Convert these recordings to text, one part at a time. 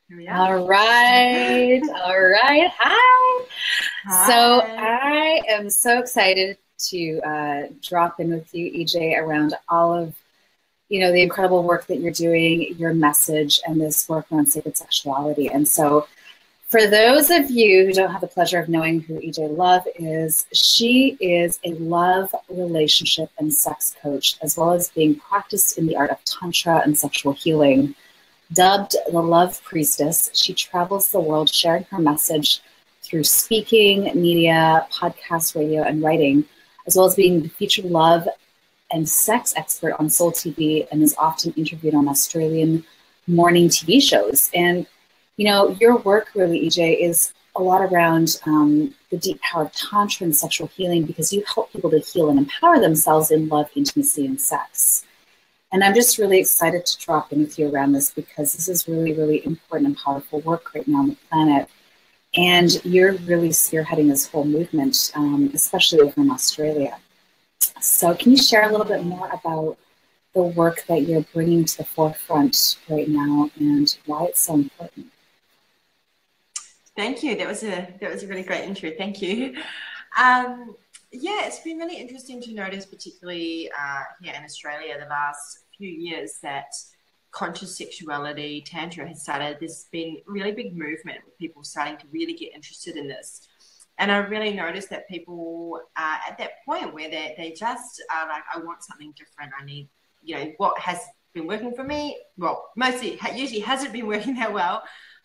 Here we are. All right. All right. Hi. So Hi. I am so excited to drop in with you, EJ, around all of, the incredible work that you're doing, your message, and this work on sacred sexuality. And so for those of you who don't have the pleasure of knowing who EJ Love is, she is a love, relationship, and sex coach, as well as being practiced in the art of Tantra and sexual healing. Dubbed the Love Priestess, she travels the world sharing her message through speaking, media, podcast, radio, and writing, as well as being the featured love and sex expert on Soul TV and is often interviewed on Australian morning TV shows. And, your work really, EJ, is a lot around the deep power of Tantra and sexual healing because you help people to heal and empower themselves in love, intimacy, and sex. And I'm just really excited to drop in with you around this because this is really, really important and powerful work right now on the planet. And you're really spearheading this whole movement, especially over in Australia. So can you share a little bit more about the work that you're bringing to the forefront right now and why it's so important? Thank you. That was a really great intro. Thank you. Yeah, it's been really interesting to notice, particularly here in Australia, the last few years that conscious sexuality, Tantra has started. There's been a really big movement with people starting to really get interested in this. And I really noticed that people are at that point where they just are like, I want something different. I need, what has been working for me, well, usually hasn't been working that well.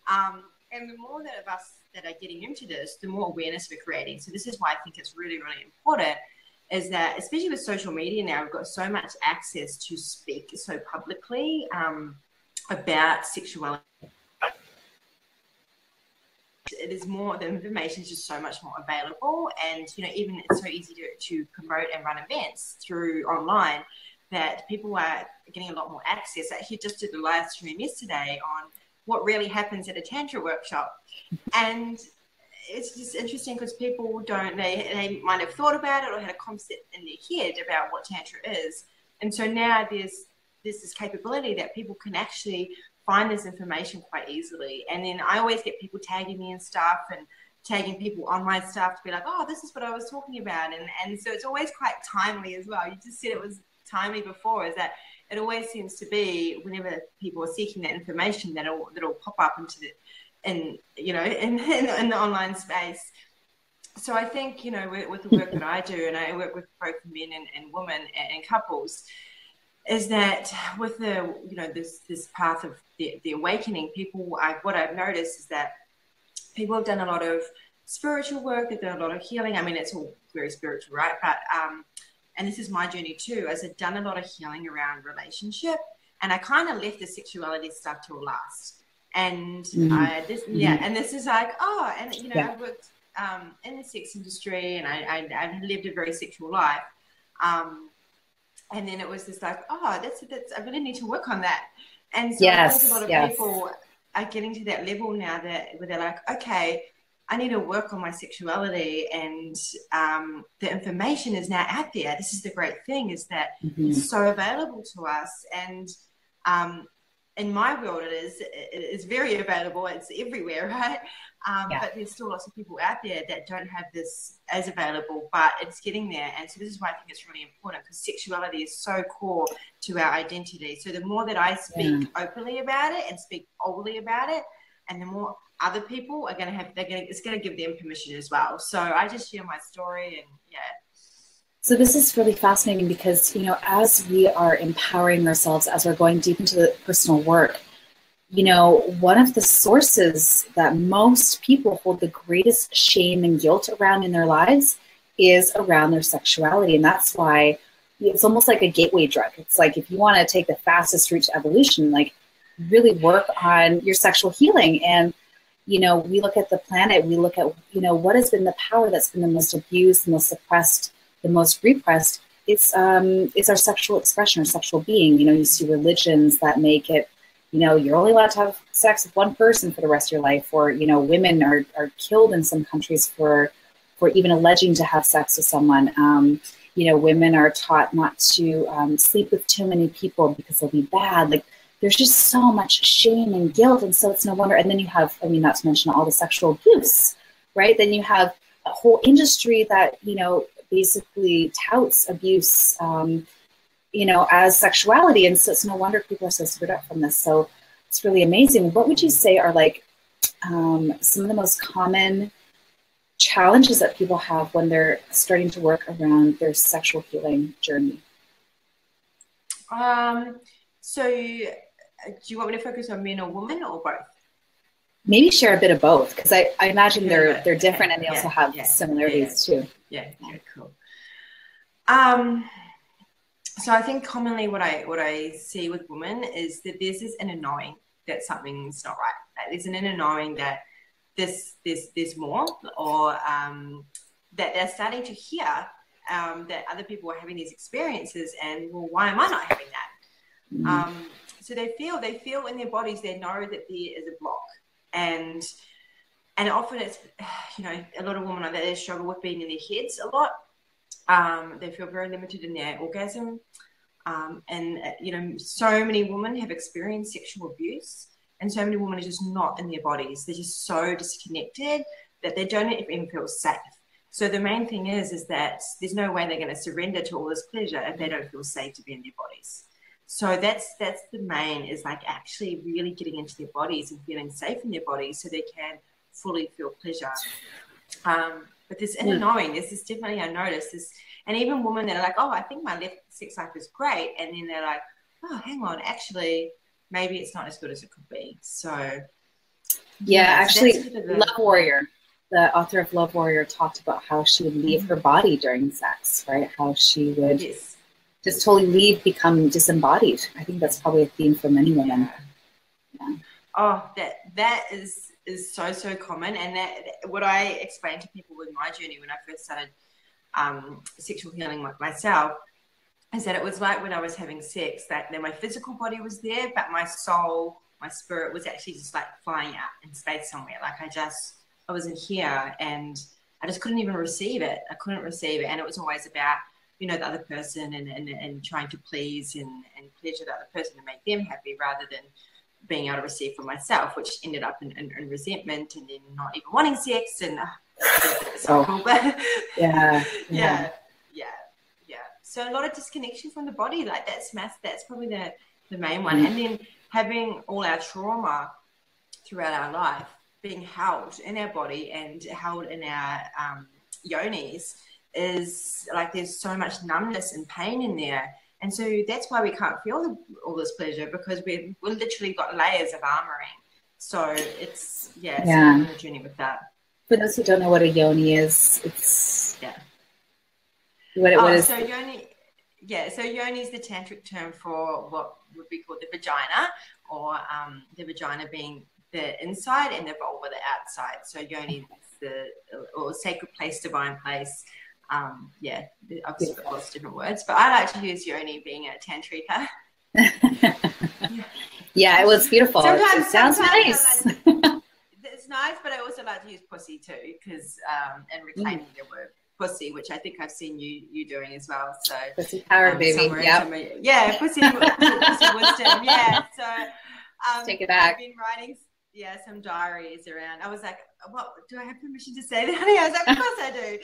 And the more that of us that are getting into this, the more awareness we're creating. So this is why I think it's really, really important, is that especially with social media now, we've got so much access to speak so publicly about sexuality. It is more, the information is just so much more available, and even it's so easy to promote and run events through online that people are getting a lot more access. I actually just did a live stream yesterday on what really happens at a Tantra workshop, and it's just interesting because people they might have thought about it or had a concept in their head about what Tantra is, and so now there's this capability that people can actually find this information quite easily. And then I always get people tagging me and stuff and tagging people on my stuff to be like, oh, this is what I was talking about. And so it's always quite timely as well. You just said it was timely before, is that it always seems to be whenever people are seeking that information that'll pop up into in the online space. So I think, with the work that I do, and I work with both men and women and couples, is that with the this path of the awakening, what I've noticed is that people have done a lot of spiritual work, they've done a lot of healing. I mean, it's all very spiritual, right? But and this is my journey too, as I've done a lot of healing around relationship, and I kind of left the sexuality stuff till last. And and this is like, I've worked in the sex industry, and I've lived a very sexual life. And then it was just like, oh, that's I really need to work on that. And so I think a lot of people are getting to that level now where they're like, okay, I need to work on my sexuality, and the information is now out there. This is the great thing, is that it's so available to us. And in my world, it is very available. It's everywhere, right? But there's still lots of people out there that don't have this as available, but it's getting there. And so this is why I think it's really important, because sexuality is so core to our identity. So the more that I speak openly about it and speak boldly about it, and the more other people are it's going to give them permission as well. So I just share my story, and So this is really fascinating because, as we are empowering ourselves, as we're going deep into the personal work, one of the sources that most people hold the greatest shame and guilt around in their lives is around their sexuality. And that's why it's almost like a gateway drug. It's like, if you want to take the fastest route to evolution, like really work on your sexual healing. And, we look at the planet, we look at, what has been the power that's been the most abused, the most suppressed, the most repressed. It's our sexual expression, our sexual being. You see religions that make it, you're only allowed to have sex with one person for the rest of your life, or, women are killed in some countries for even alleging to have sex with someone. Women are taught not to sleep with too many people because they'll be bad. Like, there's just so much shame and guilt. And so it's no wonder. And then you have, I mean, not to mention all the sexual abuse, right? Then you have a whole industry that, you know, basically touts abuse, you know, as sexuality. And so it's no wonder people are so screwed up from this. So it's really amazing. What would you say are like some of the most common challenges that people have when they're starting to work around their sexual healing journey? So do you want me to focus on men or women or both? Maybe share a bit of both, because I imagine they're different, and they also have similarities too. Yeah, cool. So I think commonly what I see with women is that there's this inner knowing that something's not right. Like there's an inner knowing that there's more, or that they're starting to hear that other people are having these experiences, and well, why am I not having that? So they feel in their bodies, they know that there is a block, and often it's, you know, a lot of women like that, they struggle with being in their heads a lot. They feel very limited in their orgasm, and you know, so many women have experienced sexual abuse, and so many women are just not in their bodies. They're just so disconnected that they don't even feel safe. So the main thing is that there's no way they're going to surrender to all this pleasure if they don't feel safe to be in their bodies. So that's the main, is like actually really getting into their bodies and feeling safe in their bodies so they can fully feel pleasure. But this inner knowing, this is definitely, I noticed this, and even women that are like, oh, I think my sex life is great, and then they're like, oh, hang on, actually, maybe it's not as good as it could be. So yeah, actually, Love Warrior, the author of Love Warrior, talked about how she would leave her body during sex, right? How she would just totally leave, become disembodied. I think that's probably a theme for many women. Yeah. Oh, that is so common, and that what I explained to people with my journey when I first started sexual healing myself is that it was like when I was having sex, that my physical body was there, but my soul, my spirit was actually just like flying out in space somewhere. Like I wasn't here, and I just couldn't even receive it. I couldn't receive it, and it was always about, you know, the other person and trying to please and pleasure the other person to make them happy, rather than being able to receive from myself, which ended up in resentment, and then not even wanting sex, and yeah. So a lot of disconnection from the body, like that's probably the main one. And then having all our trauma throughout our life being held in our body and held in our yonis, is like there's so much numbness and pain in there. And so that's why we can't feel all this pleasure, because we've literally got layers of armoring. So it's on a journey with that. For those who don't know what a yoni is, it's what is. So yoni, so yoni is the tantric term for what would be called the vagina, or the vagina being the inside and the vulva the outside. So yoni is or sacred place, divine place. Obviously got lots of different words, but I like to use yoni being a tantrika. Yeah, it was beautiful. It sounds nice. It's nice, but I also like to use pussy too, because and reclaiming the word pussy, which I think I've seen you doing as well. So pussy power, baby. Pussy wisdom. Yeah. So take it back. I've been writing some diaries around. I was like, what, do I have permission to say that? I was like, of course I do.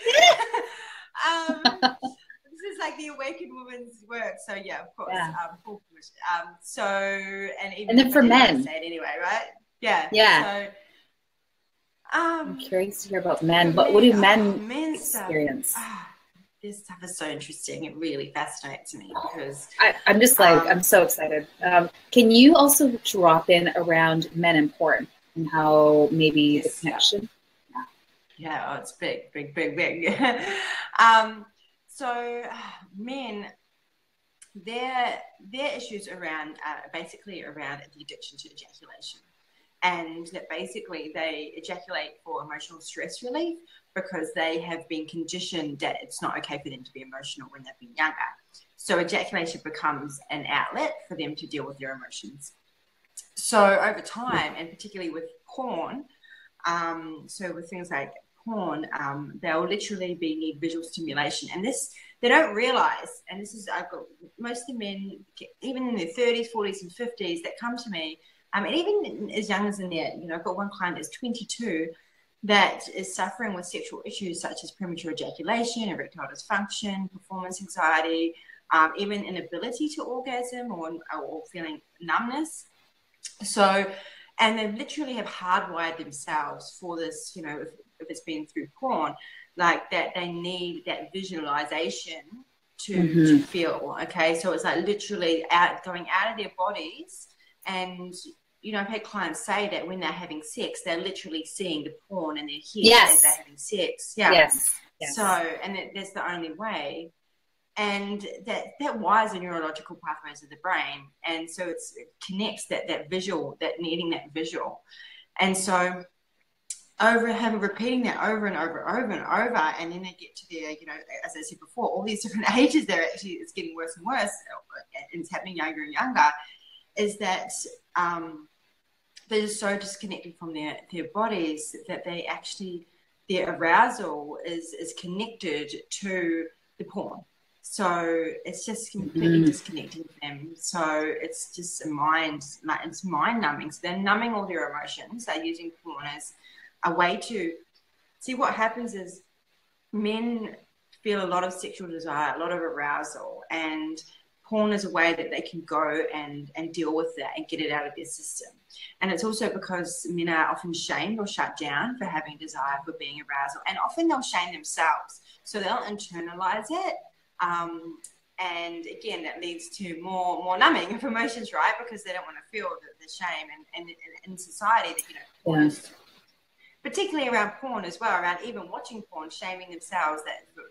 This is like the awakened woman's work. So yeah, of course. Full permission. And then for men, say it anyway, right? Yeah. So I'm curious to hear about men. But what do men experience? This stuff is so interesting. It really fascinates me, because I'm just like, I'm so excited. Can you also drop in around men and porn and how maybe the connection? It's big. So men, their issues around basically around the addiction to ejaculation, and that basically they ejaculate for emotional stress relief, because they have been conditioned that it's not okay for them to be emotional when they've been younger. So ejaculation becomes an outlet for them to deal with their emotions. So over time, and particularly with porn, so with things like porn, they'll literally need visual stimulation. And this they don't realize, and this is, I've got most of the men, even in their 30s, 40s, and 50s, that come to me, and even as young as in their, I've got one client that's 22 that is suffering with sexual issues such as premature ejaculation, erectile dysfunction, performance anxiety, even inability to orgasm or feeling numbness. So, and they literally have hardwired themselves for this, if it's been through porn, like that they need that visualization to feel. Okay. So it's like literally going out of their bodies. And, I've had clients say that when they're having sex, they're literally seeing the porn in their head as they're having sex. Yeah. Yes. So, and that's the only way. And that wires the neurological pathways of the brain. And so it connects that visual, that needing that visual. And so repeating that over and over and over, and then they get to their, as I said before, all these different ages, it's getting worse and worse, and it's happening younger and younger, is that they're just so disconnected from their bodies that they actually, their arousal is connected to the porn. So it's just completely disconnecting them. So it's just it's mind numbing. So they're numbing all their emotions. They're using porn as a way to see. What happens is men feel a lot of sexual desire, a lot of arousal, and porn is a way that they can go and deal with that and get it out of their system. And it's also because men are often shamed or shut down for having desire, for being arousal, and often they'll shame themselves. So they'll internalize it. And again, that leads to more numbing of emotions, right? Because they don't want to feel the shame, and in society that, porn is, particularly around porn as well, around even watching porn, shaming themselves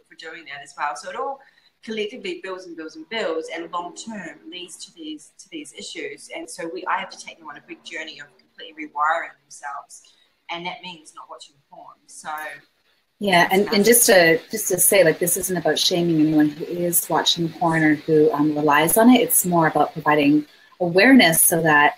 for doing that as well. So it all collectively builds and builds and builds, and long term leads to these issues. And so I have to take them on a big journey of completely rewiring themselves, and that means not watching porn. So yeah, and just to say, like, this isn't about shaming anyone who is watching porn or who relies on it. It's more about providing awareness so that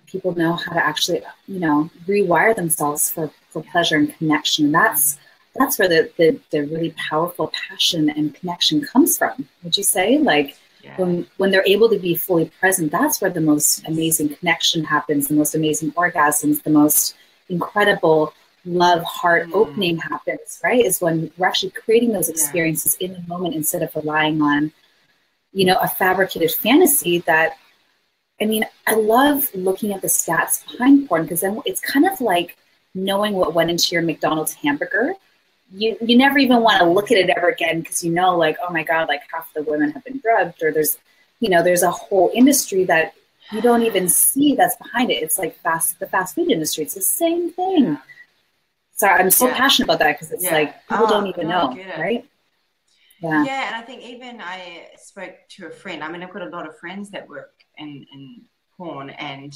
people know how to actually rewire themselves for pleasure and connection. And that's where the really powerful passion and connection comes from. Would you say, like, when they're able to be fully present, that's where the most amazing connection happens, the most amazing orgasms, the most incredible love heart opening happens, right? Is when we're actually creating those experiences in the moment instead of relying on, a fabricated fantasy that, I love looking at the stats behind porn, because then it's kind of like knowing what went into your McDonald's hamburger. You never even want to look at it ever again, because like, oh my God, like half the women have been drugged, or there's a whole industry that you don't even see that's behind it. It's like the fast food industry. It's the same thing. So I'm so passionate about that, because it's like people don't even know, right? Yeah. Yeah, and I think even I spoke to a friend. I've got a lot of friends that work in porn, and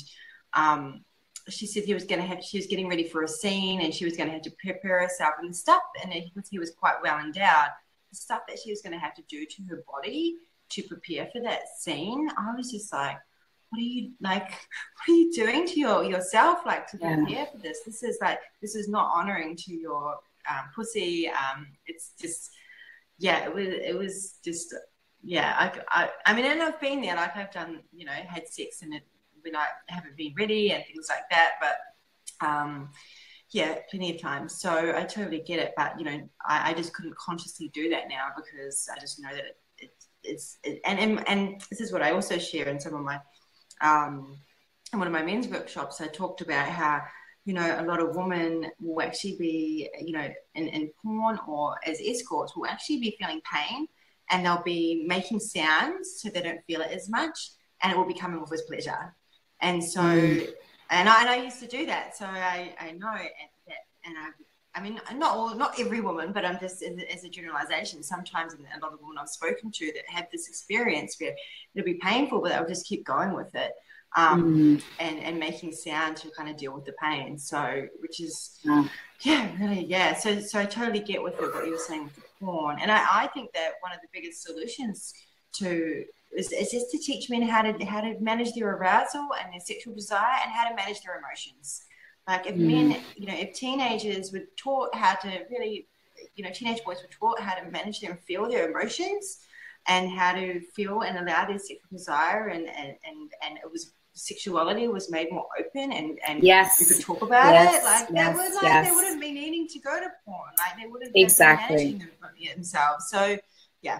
she said she was getting ready for a scene, and she was going to have to prepare herself and stuff. And he was quite well endowed. The stuff that she was going to have to do to her body to prepare for that scene, I was just like, what are you doing to yourself, like, to prepare for this? This is not honoring to your pussy. It's just, it was just, and I've been there, like, I've done, had sex and when I haven't been ready and things like that, but plenty of times. So I totally get it, but I just couldn't consciously do that now, because I just know that and this is what I also share in some of my in one of my men's workshops. I talked about how, a lot of women will actually be, in porn or as escorts, will actually be feeling pain, and they'll be making sounds so they don't feel it as much, and it will be coming off as pleasure. And so, and I used to do that. So I know that, and not every woman, but I'm just as a generalization. Sometimes a lot of women I've spoken to that have this experience where it'll be painful, but they'll just keep going with it, and making sound to kind of deal with the pain. So, which is, really. So I totally get with what you were saying with the porn, and I think that one of the biggest solutions is just to teach men how to manage their arousal and their sexual desire, and how to manage their emotions. Like, if men, if teenagers were taught how to really teenage boys were taught how to manage and feel their emotions and how to feel and allow their sexual desire, and it was, sexuality was made more open, and yes, we could talk about it. Like that would, like they wouldn't be needing to go to porn. Like they wouldn't be managing themselves. So yeah.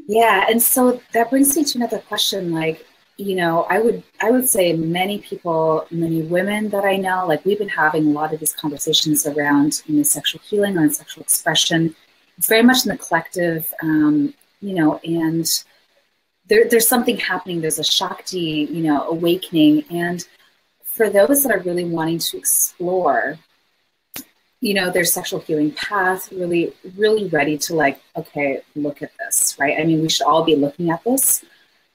Yeah. And so that brings me to another question. Like, I would say many people, many women that I know, like we've been having a lot of these conversations around, sexual healing, around sexual expression. It's very much in the collective, and there's something happening. There's a Shakti, awakening. And for those that are really wanting to explore, their sexual healing path, really, really ready to like, okay, look at this, right? I mean, we should all be looking at this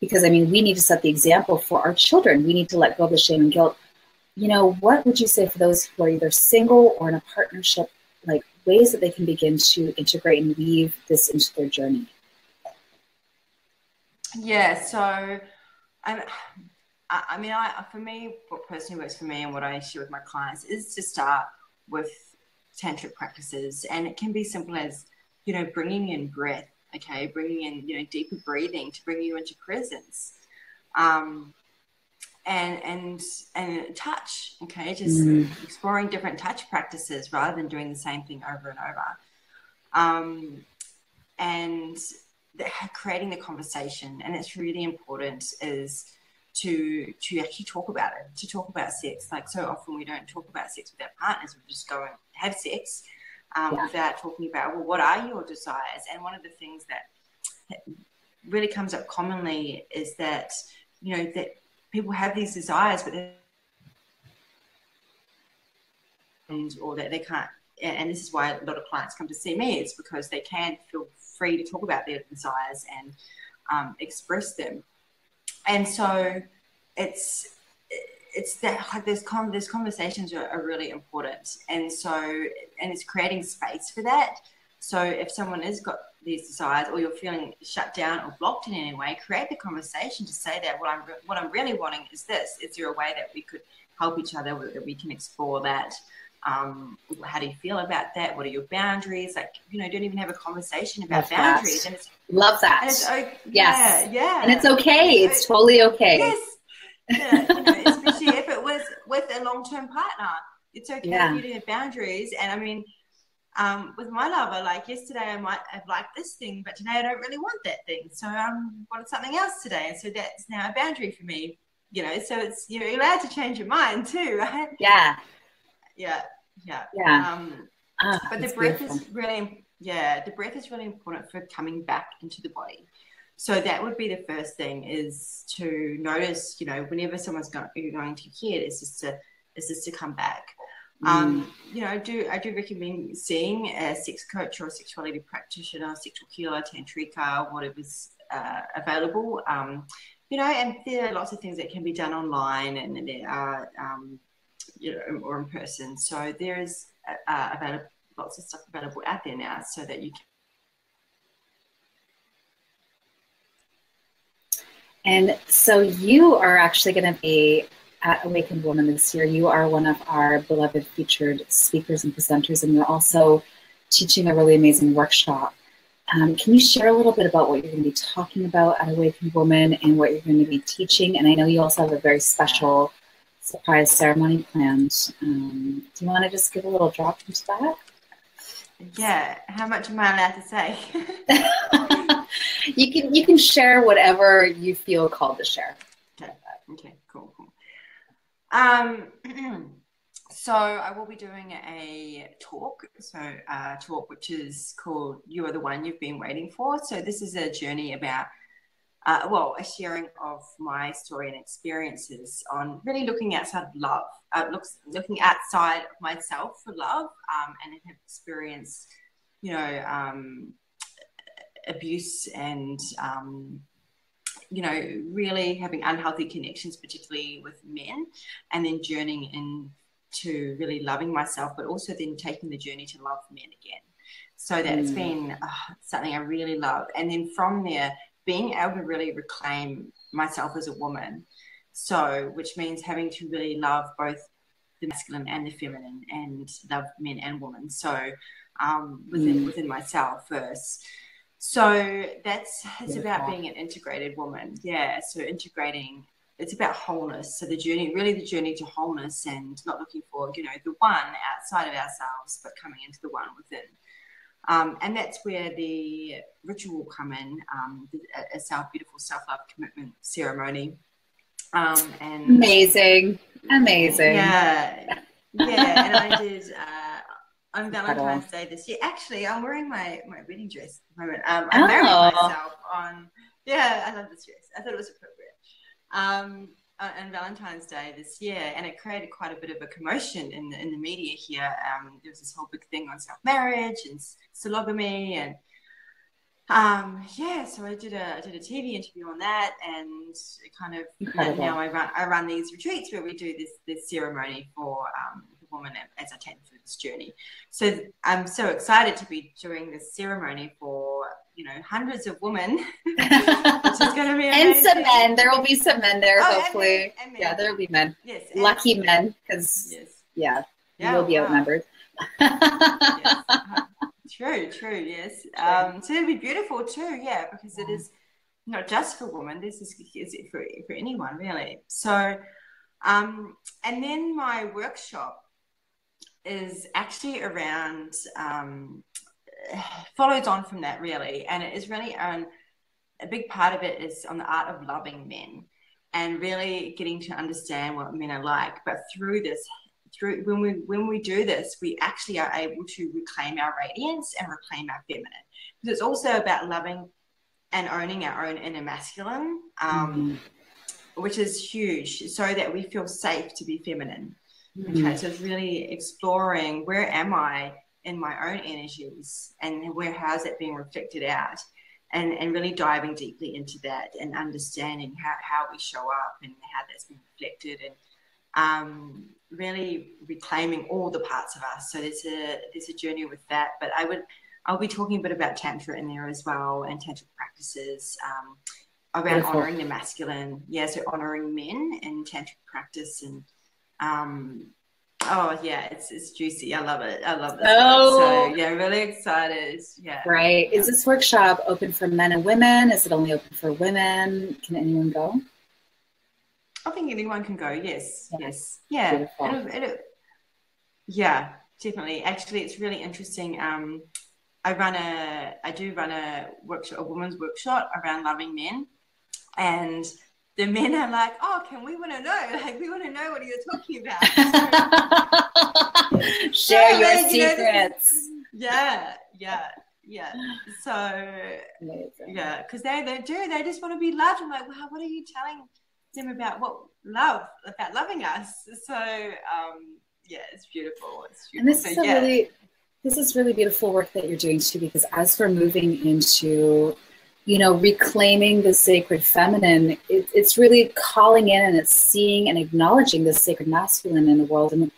because, I mean, we need to set the example for our children. We need to let go of the shame and guilt. What would you say for those who are either single or in a partnership, like ways that they can begin to integrate and weave this into their journey? Yeah, so for me, what personally works for me and what I share with my clients is to start with tantric practices, and it can be simple as bringing in breath, okay, bringing in deeper breathing to bring you into presence, and touch, okay, just exploring different touch practices rather than doing the same thing over and over, and creating the conversation. And it's really important is to actually talk about it, to talk about sex. Like so often we don't talk about sex with our partners. We just go and have sex without talking about, well, what are your desires? And one of the things that really comes up commonly is that, that people have these desires, but or that they can't, and this is why a lot of clients come to see me, it's because they can't feel free to talk about their desires and express them. And so it's that like those conversations are really important, and it's creating space for that. So if someone has got these desires, or you're feeling shut down or blocked in any way, create the conversation to say that what I'm really wanting is this. Is there a way that we could help each other, that we can explore that? How do you feel about that? What are your boundaries? Like, don't even have a conversation about boundaries. And love that. And it's yes. Yeah. And it's okay. It's totally okay. Yes. Yeah, especially if it was with a long-term partner. It's okay for you to have boundaries. And I mean, with my lover, like yesterday I might have liked this thing, but today I don't really want that thing. So I wanted something else today. And so that's now a boundary for me, so it's, you're allowed to change your mind too, right? Yeah. But the breath is really, the breath is really important for coming back into the body. So that would be the first thing, is to notice, whenever someone's going to hear it, is just to come back. I do recommend seeing a sex coach or a sexuality practitioner, sexual healer, tantrika, whatever's available. And there are lots of things that can be done online, and there are or in person. So there is lots of stuff available out there now, so that you can. And so you are actually going to be at Awakened Woman this year. You are one of our beloved featured speakers and presenters, and you're also teaching a really amazing workshop. Can you share a little bit about what you're going to be talking about at Awakened Woman and what you're going to be teaching? And I know you also have a very special surprise ceremony planned. Do you want to just give a little drop into that? Yeah. How much am I allowed to say? You can share whatever you feel called to share. Okay. Cool. So I will be doing a talk. So a talk which is called "You Are the One You've Been Waiting For." So this is a journey about, a sharing of my story and experiences on really looking outside of love, looking outside of myself for love, and have experienced, abuse and, really having unhealthy connections, particularly with men, and then journeying into really loving myself, but also then taking the journey to love men again. So that's been something I really love. And then from there, being able to really reclaim myself as a woman. So, which means having to really love both the masculine and the feminine, and love men and women. So within myself first. So it's about being an integrated woman. Yeah. So integrating, it's about wholeness. So the journey to wholeness, and not looking for, the one outside of ourselves, but coming into the one within. And that's where the ritual will come in, a beautiful self-love commitment ceremony. And amazing. Yeah. And I did on Valentine's Day this year. Actually, I'm wearing my wedding dress at the moment. I married myself on. Yeah, I love this dress. I thought it was appropriate. On Valentine's Day this year, and it created quite a bit of a commotion in the media here. There was this whole big thing on self-marriage and sologamy, and so I did a TV interview on that, and it kind of now I run these retreats where we do this ceremony for the woman as I take them through this journey. So I'm so excited to be doing this ceremony for hundreds of women, which is going to be amazing. And some men. There will be some men there, hopefully. And men. Yeah, there will be men. Yes, lucky men, because you will be outnumbered. Yes. True, yes. So it'll be beautiful too, because it is not just for women. This is for anyone, really. So, and then my workshop is actually around, follows on from that, really, and it is really a big part of it is on the art of loving men, and really getting to understand what men are like. But when we do this, we actually are able to reclaim our radiance and reclaim our feminine. Because it's also about loving and owning our own inner masculine, which is huge, so that we feel safe to be feminine. Okay, so it's really exploring, where am I in my own energies, and how's that being reflected out, and really diving deeply into that, and understanding how we show up and how that's been reflected, and really reclaiming all the parts of us. So there's a journey with that, but I'll be talking a bit about Tantra in there as well, and Tantric practices around honoring the masculine. Yeah, so honoring men in Tantric practice, and it's juicy. I love it. I love this. So really excited. Yeah. Right. Is this workshop open for men and women? Is it only open for women? Can anyone go? I think anyone can go. Yes. Yeah. Definitely. Actually, it's really interesting. I do run a workshop, a women's workshop around loving men, and the men are like, "Oh, we want to know? Like, we want to know what you're talking about." Share your secrets. Yeah. So, amazing. because they just want to be loved. I'm like, wow, what are you telling them about about loving us? So, it's beautiful. And this is really beautiful work that you're doing too, because as we're moving into reclaiming the sacred feminine, it's really calling in, and it's seeing and acknowledging the sacred masculine in the world. And,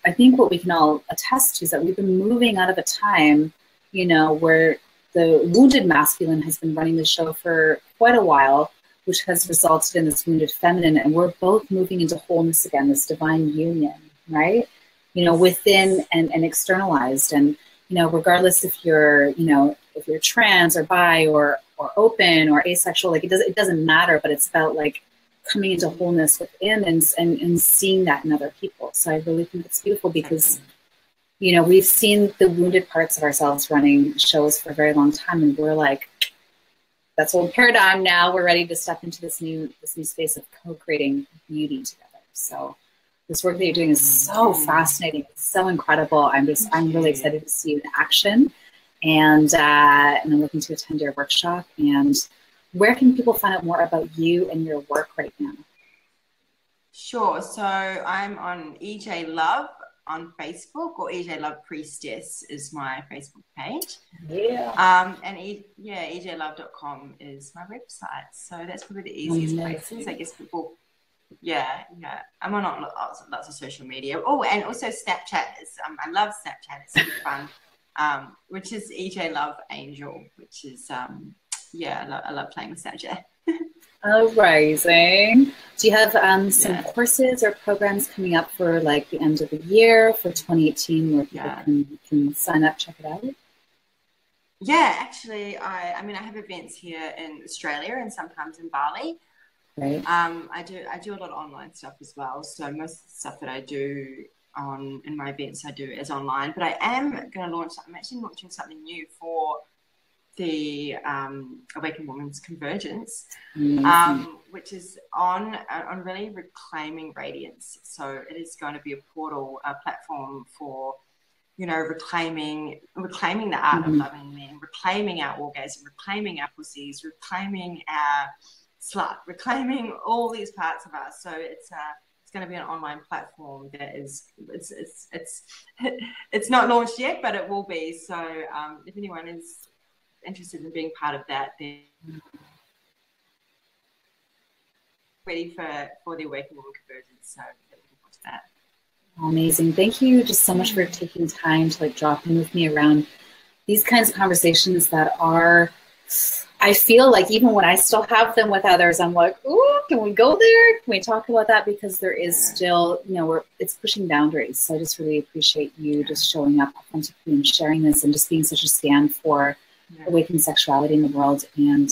I think what we can all attest to is that we've been moving out of a time, where the wounded masculine has been running the show for quite a while, which has resulted in this wounded feminine. And we're both moving into wholeness again, this divine union, right? Within and externalized. And, regardless if you're, if you're trans or bi or open or asexual, like it doesn't matter, but it's about like coming into wholeness within and seeing that in other people. So I really think it's beautiful, because, we've seen the wounded parts of ourselves running shows for a very long time, and we're like, that's old paradigm now. We're ready to step into this new space of co-creating beauty together. So this work that you're doing is so fascinating. It's so incredible. I'm really excited to see you in action. And I'm looking to attend your workshop. And where can people find out more about you and your work right now? Sure. So I'm on EJ Love on Facebook, or EJ Love Priestess is my Facebook page. Yeah. And ejlove.com is my website. So that's probably the easiest places. I guess people. Yeah. I'm on lots of social media. Oh, and also Snapchat is. I love Snapchat. It's super fun. Which is EJ Love Angel, which is I love playing with Snapchat. Amazing. Do you have some courses or programs coming up for like the end of the year for 2018 where people can sign up, check it out? Yeah, actually, I mean, I have events here in Australia and sometimes in Bali. Right. I do a lot of online stuff as well. So most of the stuff that I do in my events I do is online. But I am going to launch. I'm actually launching something new for the Awakened Women's Convergence, which is on really reclaiming radiance. So it is going to be a portal, a platform for, you know, reclaiming the art of loving men, reclaiming our orgasm, reclaiming our pussies, reclaiming our slut, reclaiming all these parts of us. So it's going to be an online platform that is it's not launched yet, but it will be. So if anyone is interested in being part of that, then ready for the Awakened Woman Convergence. So looking forward to that. Amazing. Thank you just so much for taking time to like drop in with me around these kinds of conversations that are, I feel like even when I still have them with others, I'm like, ooh, can we go there? Can we talk about that? Because there is still, you know, it's pushing boundaries. So I just really appreciate you just showing up authentically and sharing this and just being such a stand for awakened sexuality in the world. And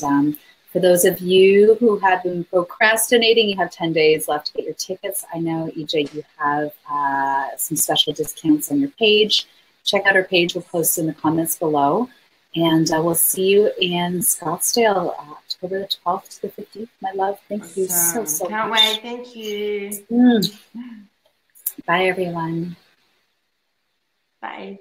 for those of you who have been procrastinating, you have 10 days left to get your tickets. I know, EJ, you have some special discounts on your page. Check out our page. We'll post in the comments below. And we'll see you in Scottsdale, October the 12th to the 15th. My love, thank you so much. Can't wait. Thank you. Bye, everyone. Bye.